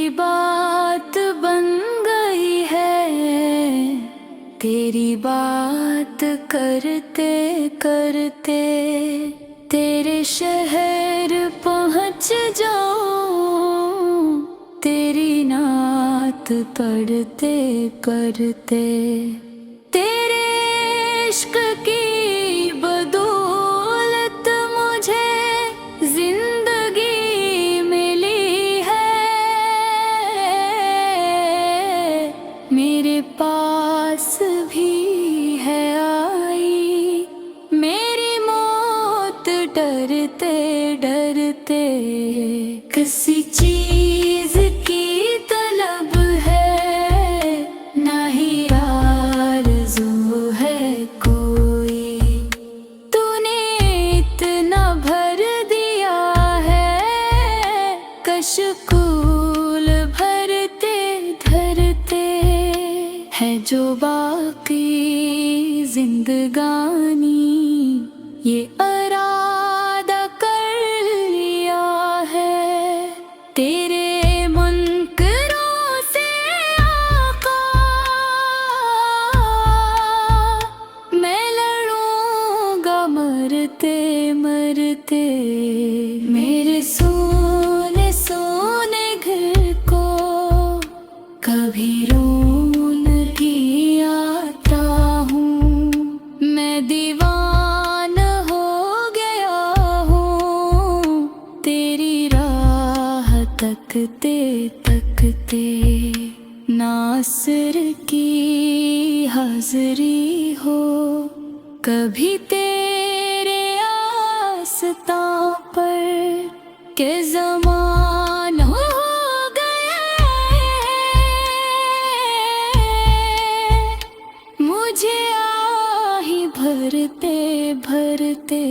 मेरी बात बन गई है, तेरी बात करते करते तेरे शहर पहुँच जाऊं, तेरी नात पढ़ते पढ़ते। तेरे इश्क की बदौलत मुझे जिंदगी मिली है, मेरे पास भी है आई मेरी मौत डरते डरते। किसी चीज की तलब है ना ही आरज़ू है कोई, तूने इतना भर दिया है कशकूल भरते धरते। है जो बाकी जिंदगानी ये इरादा कर लिया है, तेरे मुनकरों से आका मैं लड़ूंगा मरते मरते। मेरे सोने सोने घर को कभी रोन भी आता हूँ, मैं दीवान हो गया हूँ तेरी राह तकते तकते। नासिर की हाज़री हो कभी तेरे आस्तां पर के ज़मान हो गए, मुझे आही भरते भरते।